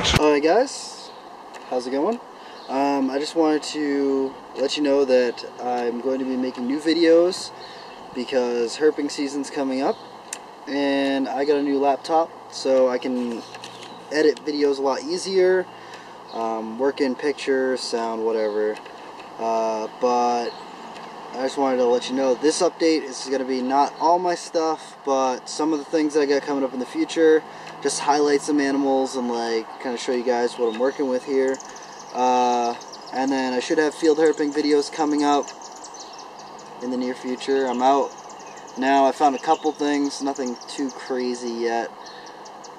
Alright guys, how's it going? I just wanted to let you know that I'm going to be making new videos because herping season's coming up, and I got a new laptop so I can edit videos a lot easier, work in pictures, sound, whatever. But I just wanted to let you know this update is going to be not all my stuff, but some of the things that I got coming up in the future. Just highlight some animals and like kind of show you guys what I'm working with here. And then I should have field herping videos coming up in the near future. I'm out now. I found a couple things, nothing too crazy yet,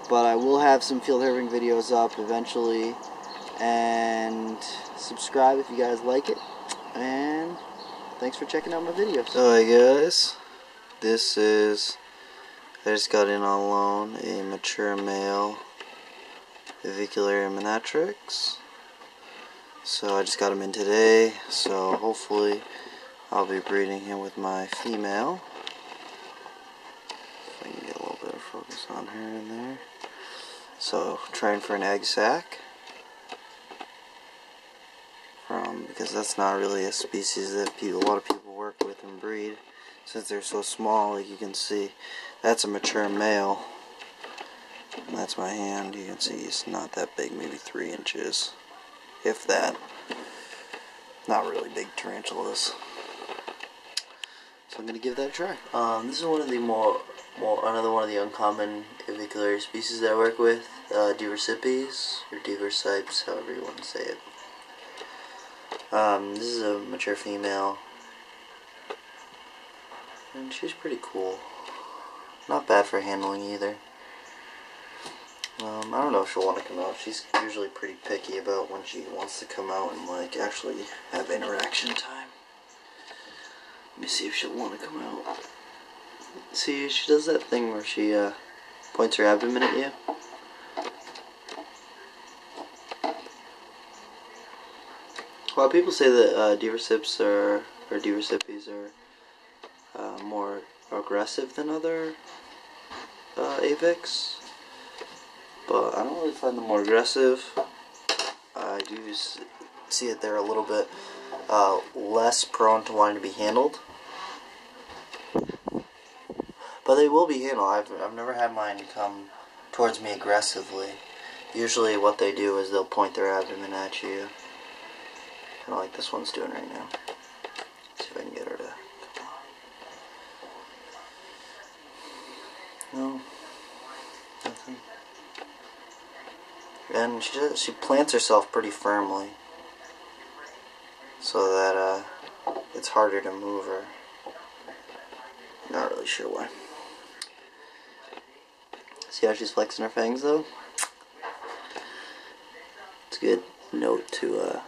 but I will have some field herping videos up eventually. And subscribe if you guys like it. And thanks for checking out my videos. Alright guys, this is, I just got in on loan a mature male avicularia menatrix. So I just got him in today, so hopefully I'll be breeding him with my female. If I can get a little bit of focus on her in there. So trying for an egg sac. Because that's not really a species that a lot of people work with and breed, since they're so small. Like you can see, that's a mature male, and that's my hand. You can see it's not that big, maybe 3 inches, if that. Not really big tarantulas. So I'm gonna give that a try. This is one of the another one of the uncommon avicularia species that I work with, Diversipes or Diversipes, however you want to say it. This is a mature female, and she's pretty cool. Not bad for handling either. I don't know if she'll want to come out. She's usually pretty picky about when she wants to come out and like actually have interaction time. Let me see if she'll want to come out. See, she does that thing where she points her abdomen at you. Well, people say that Diversipes or Diversipes are more aggressive than other avics, but I don't really find them more aggressive. I do see that they're a little bit less prone to wanting to be handled, but they will be handled. I've never had mine come towards me aggressively. Usually what they do is they'll point their abdomen at you. Kind of like this one's doing right now. Let's see if I can get her to come on. No, nothing. And she plants herself pretty firmly, so that it's harder to move her. Not really sure why. See how she's flexing her fangs though? It's a good note to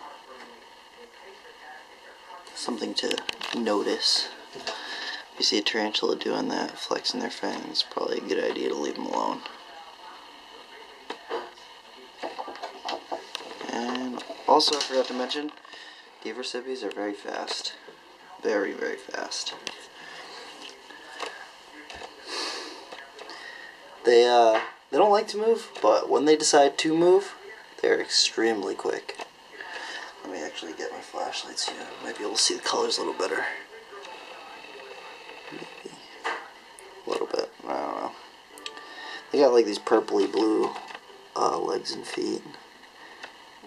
something to notice. If you see a tarantula doing that, flexing their fangs, probably a good idea to leave them alone. And also, I forgot to mention, Diversipes are very fast. Very, very fast. They don't like to move, but when they decide to move, they're extremely quick. Let me actually get my flashlight so you might be able to see the colors a little better. Maybe a little bit, I don't know. They got like these purpley blue legs and feet,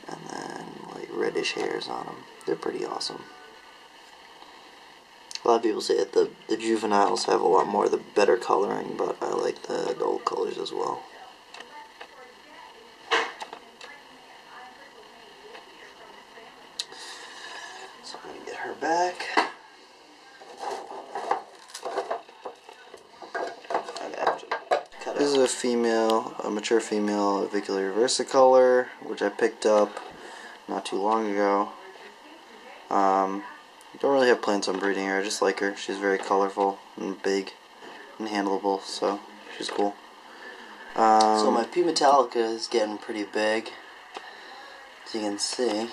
and then like reddish hairs on them. They're pretty awesome. A lot of people say that the juveniles have a lot more of the better coloring, but I like the adult colors as well. So I'm going to get her back. This is a female, a mature female avicularia versicolor, which I picked up not too long ago. Don't really have plans on breeding her. I just like her. She's very colorful and big and handleable, so she's cool. So my P. metallica is getting pretty big, as you can see.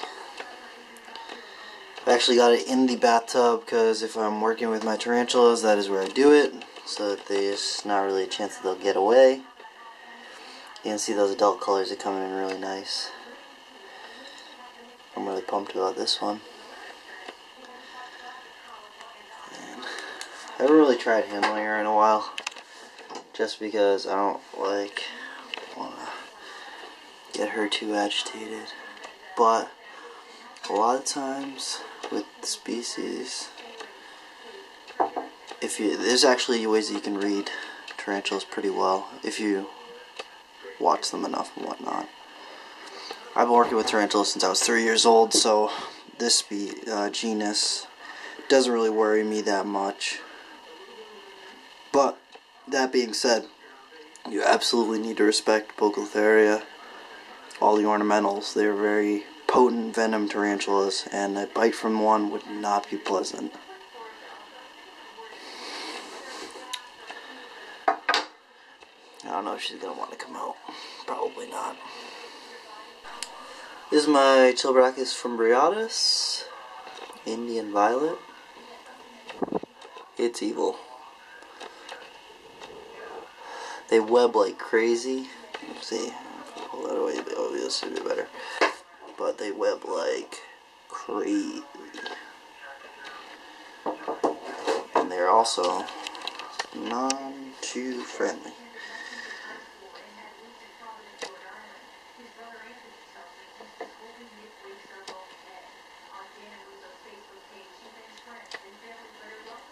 I actually got it in the bathtub because if I'm working with my tarantulas, that is where I do it, so that there's not really a chance that they'll get away. You can see those adult colors are coming in really nice. I'm really pumped about this one. And I haven't really tried handling her in a while, just because I don't want to get her too agitated. But a lot of times with species, there's actually ways that you can read tarantulas pretty well if you watch them enough and whatnot. I've been working with tarantulas since I was 3 years old, so this genus doesn't really worry me that much. But that being said, you absolutely need to respect Poecilotheria, all the ornamentals. They're very potent venom tarantulas, and a bite from one would not be pleasant. I don't know if she's going to want to come out. Probably not. This is my Chilbrachys fimbriatus, Indian violet. It's evil. They web like crazy. Let's see, pull that away. Oh, this would be better. But they web like crazy. And they're also non too friendly.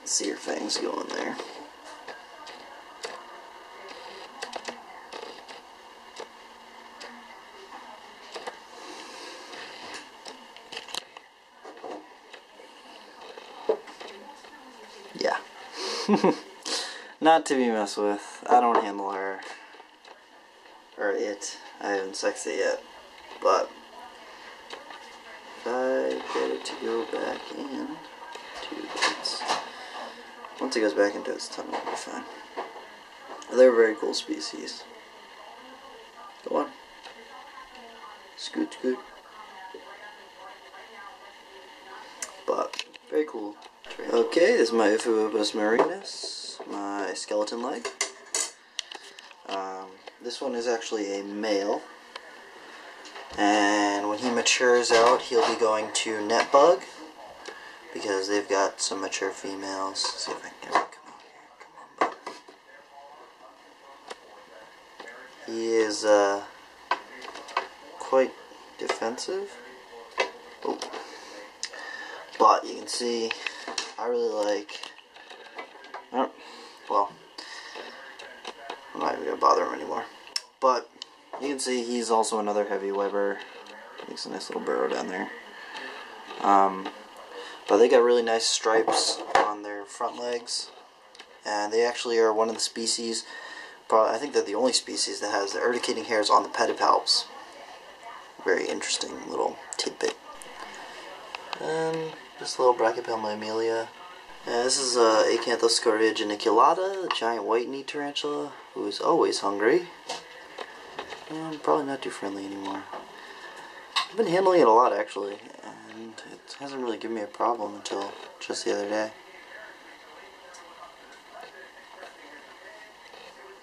See her fangs going there. Yeah. Not to be messed with. I don't handle her. Or it. I haven't sexed it yet. But if I get it to go back in to its... Once it goes back into its tunnel, it'll be fine. They're a very cool species. Go on. Scoot, scoot. But, very cool. Okay, this is my Ephebopus marinus, my skeleton leg. This one is actually a male. And when he matures out, he'll be going to Netbug, because they've got some mature females. Let's see if I can get him. Come on here. Come on, bud. He is quite defensive. Oh. But you can see, I really like... well, I'm not even going to bother him anymore. But you can see he's also another heavy webber. Makes a nice little burrow down there. But they got really nice stripes on their front legs, and they actually are one of the species, I think they're the only species that has the urticating hairs on the pedipalps. Very interesting little tidbit. And just a little Brachypelma amelia. And this is Acanthoscoria geniculata, the giant white-kneed tarantula, who is always hungry. And probably not too friendly anymore. I've been handling it a lot, actually, and it hasn't really given me a problem until just the other day.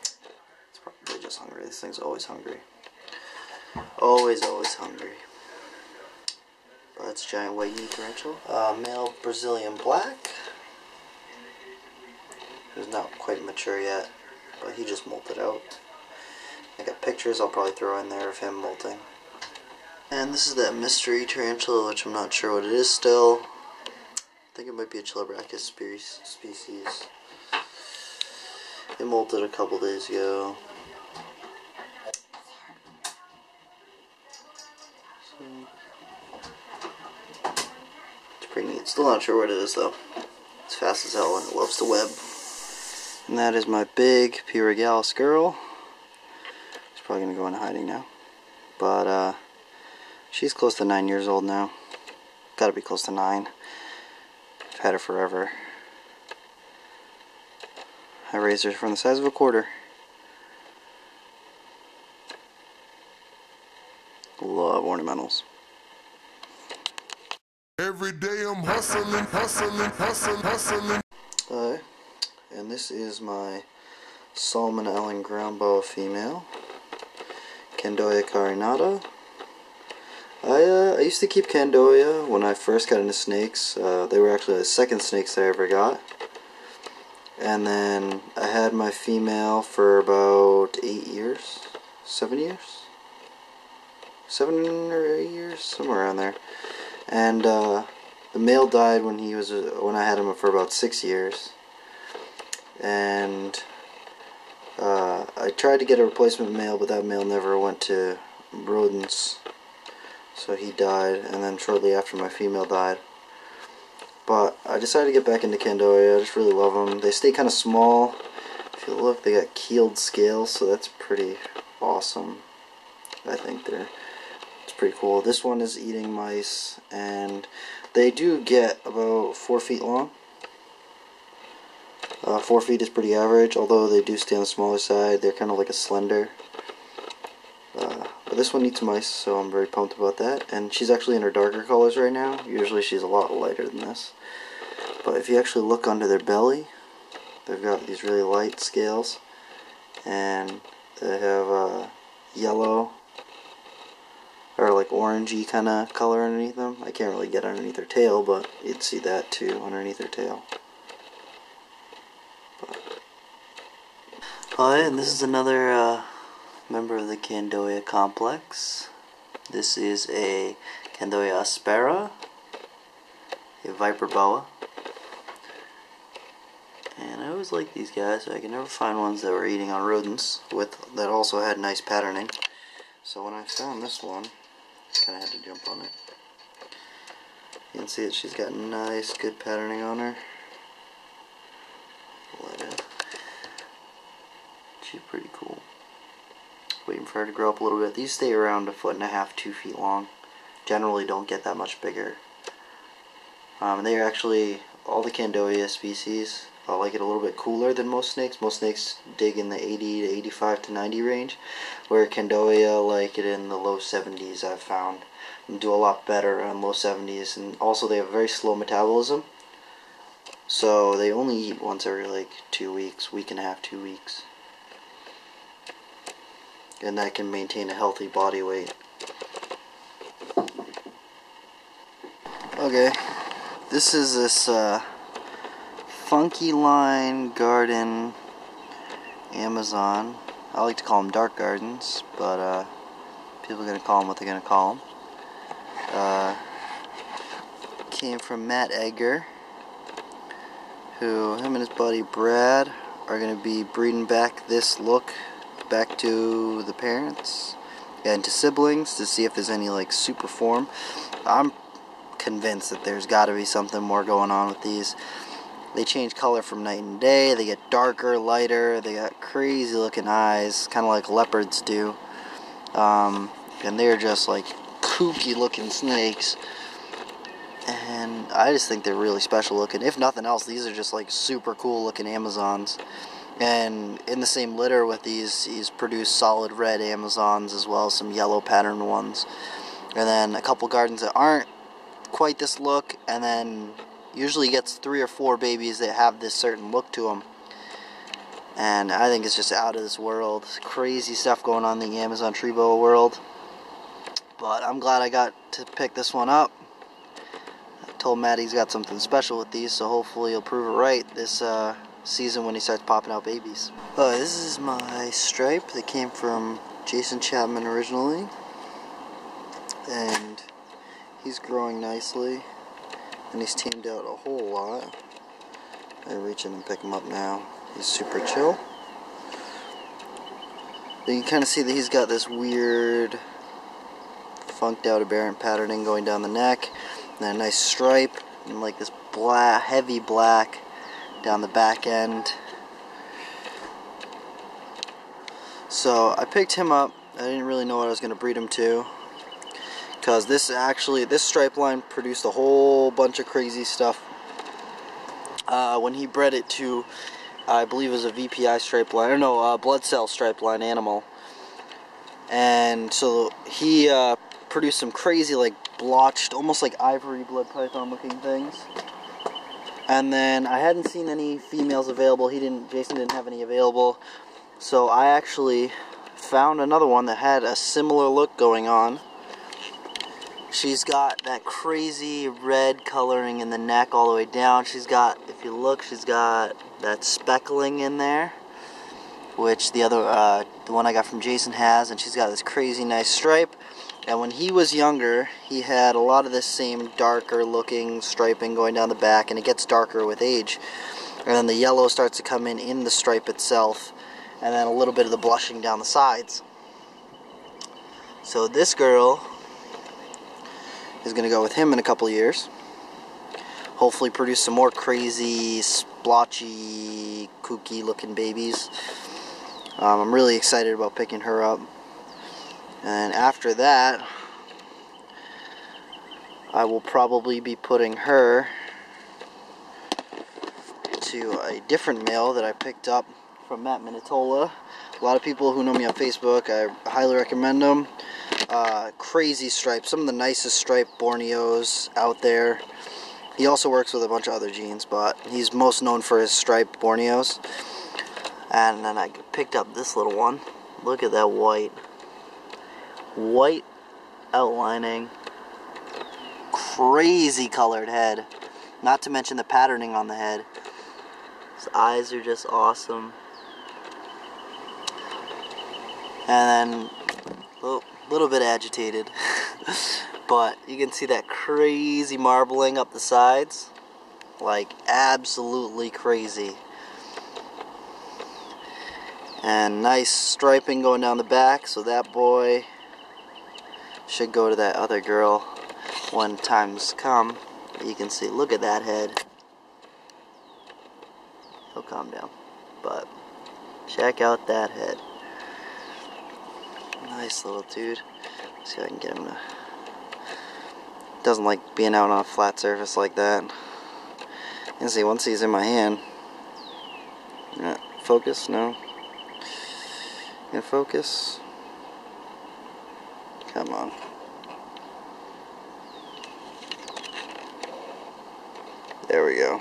It's probably just hungry. This thing's always hungry. Always, always hungry. But that's a giant white-kneed tarantula. Male Brazilian black, who's not quite mature yet, but he just molted out. I got pictures I'll probably throw in there of him molting. And this is that mystery tarantula, which I'm not sure what it is still. I think it might be a Chilbrachys species. It molted a couple days ago. So, it's pretty neat. Still not sure what it is though. It's fast as hell and it loves to web. And that is my big P. regalis girl. She's probably going to go into hiding now. But, she's close to 9 years old now. Gotta be close to 9. I've had her forever. I raised her from the size of a quarter. Love ornamentals. Every day I'm hustling, hustling, hustling, hustling. And this is my Solomon Ellen ground boa female. Candoia carinata. I used to keep Candoia when I first got into snakes. They were actually the second snakes I ever got. And then I had my female for about 8 years. 7 years? 7 or 8 years? Somewhere around there. And the male died when I had him for about 6 years. And I tried to get a replacement male, but that male never went to rodents. So he died, and then shortly after my female died. But I decided to get back into Candoia. I just really love them. They stay kind of small. If you look, they got keeled scales, so that's pretty awesome. I think it's pretty cool. This one is eating mice, and they do get about 4 feet long. 4 feet is pretty average, although they do stay on the smaller side. They're kind of like a slender. But this one eats mice, so I'm very pumped about that. And she's actually in her darker colors right now. Usually she's a lot lighter than this. But if you actually look under their belly, they've got these really light scales. And they have yellow, or like orangey kind of color underneath them. I can't really get underneath their tail, but you'd see that too underneath their tail. Alright, and this is another member of the Candoia complex. This is a Candoia aspera, a viper boa. And I always like these guys. I can never find ones that were eating on rodents that also had nice patterning. So when I found this one, I kind of had to jump on it. You can see that she's got nice, good patterning on her. She's pretty cool. Waiting for her to grow up a little bit. These stay around 1.5 feet, 2 feet long. Generally don't get that much bigger. They are actually, all the Candoia species like it a little bit cooler than most snakes. Most snakes dig in the 80 to 85 to 90 range, where Candoia like it in the low 70s. I've found and do a lot better on low 70s, and also they have a very slow metabolism. So they only eat once every like 2 weeks, week and a half, 2 weeks. And that can maintain a healthy body weight. Okay, this is this Funky Line Garden Amazon. I like to call them dark gardens, but people are going to call them what they're going to call them. Came from Matt Edgar, him and his buddy Brad are going to be breeding back this look back to the parents and to siblings to see if there's any like super form. I'm convinced that there's got to be something more going on with these. They change color from night and day. They get darker, lighter. They got crazy looking eyes, kind of like leopards do. And they're just like kooky looking snakes. And I just think they're really special looking. If nothing else, these are just like super cool looking Amazons. And in the same litter with these, he's produced solid red Amazons as well as some yellow patterned ones. And then a couple gardens that aren't quite this look, and then usually gets 3 or 4 babies that have this certain look to them. And I think it's just out of this world. Crazy stuff going on in the Amazon tree boa world. But I'm glad I got to pick this one up. I told Matt he's got something special with these, so hopefully he'll prove it right this season when he starts popping out babies. This is my stripe that came from Jason Chapman originally, and he's growing nicely, and he's tamed out a whole lot. I reach in and pick him up now. He's super chill. But you can kind of see that he's got this weird funked out aberrant patterning going down the neck, and then a nice stripe, and like this black, heavy black down the back end. So I picked him up. I didn't really know what I was going to breed him to, because this stripe line produced a whole bunch of crazy stuff when he bred it to, I believe it was a VPI stripe line, or no, blood cell stripe line animal. And so he produced some crazy like blotched, almost like ivory blood python looking things. And then I hadn't seen any females available. Jason didn't have any available. So I actually found another one that had a similar look going on. She's got that crazy red coloring in the neck all the way down. She's got, if you look, she's got that speckling in there, which the one I got from Jason has, and she's got this crazy nice stripe. And when he was younger, he had a lot of this same darker looking striping going down the back, and it gets darker with age. And then the yellow starts to come in the stripe itself, and then a little bit of the blushing down the sides. So this girl is going to go with him in a couple years. Hopefully produce some more crazy, splotchy, kooky looking babies. I'm really excited about picking her up. And after that, I will probably be putting her to a different male that I picked up from Matt Minatola. A lot of people who know me on Facebook, I highly recommend them. Crazy stripes, some of the nicest striped Borneos out there. He also works with a bunch of other genes, but he's most known for his striped Borneos. And then I picked up this little one. Look at that white outlining, crazy colored head, not to mention the patterning on the head. His eyes are just awesome. And then a little bit agitated but you can see that crazy marbling up the sides, like absolutely crazy. And nice striping going down the back, so that boy should go to that other girl when times come. You can see, look at that head. He'll calm down, but check out that head. Nice little dude. Let's see if I can get him to... Doesn't like being out on a flat surface like that. You can see once he's in my hand. Focus? No. And focus. Come on. There we go.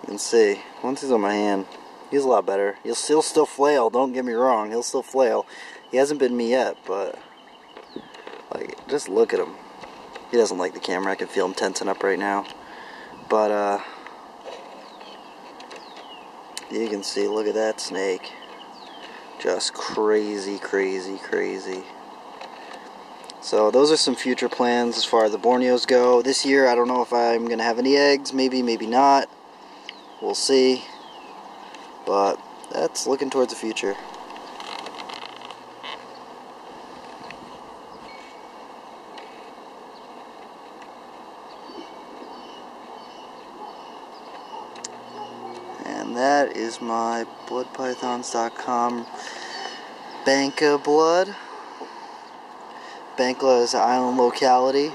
You can see, once he's on my hand, he's a lot better. He'll still flail, don't get me wrong, he'll still flail. He hasn't bitten me yet, but, like, just look at him. He doesn't like the camera, I can feel him tensing up right now. But, you can see, look at that snake. Just crazy, crazy, crazy. So those are some future plans as far as the Borneos go. This year, I don't know if I'm going to have any eggs. Maybe, maybe not. We'll see. But that's looking towards the future. And that is my bloodpythons.com bank of blood. Bankla is an island locality,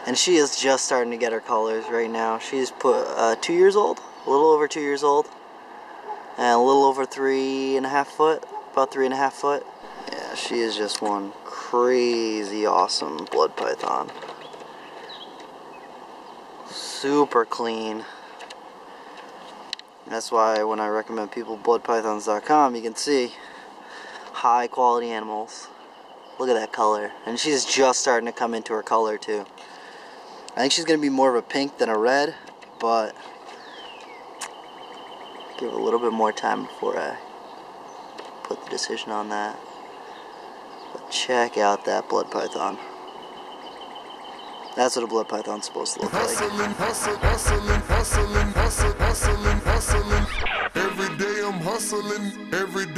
and she is just starting to get her colors right now. She's 2 years old, a little over 2 years old, and a little over 3.5 foot, about 3.5 foot. Yeah, she is just one crazy awesome blood python. Super clean. That's why when I recommend people bloodpythons.com, you can see high quality animals. Look at that color. And she's just starting to come into her color too. I think she's going to be more of a pink than a red, but give it a little bit more time before I put the decision on that. But check out that blood python. That's what a blood python's supposed to look like. Every day I'm hustling, every day.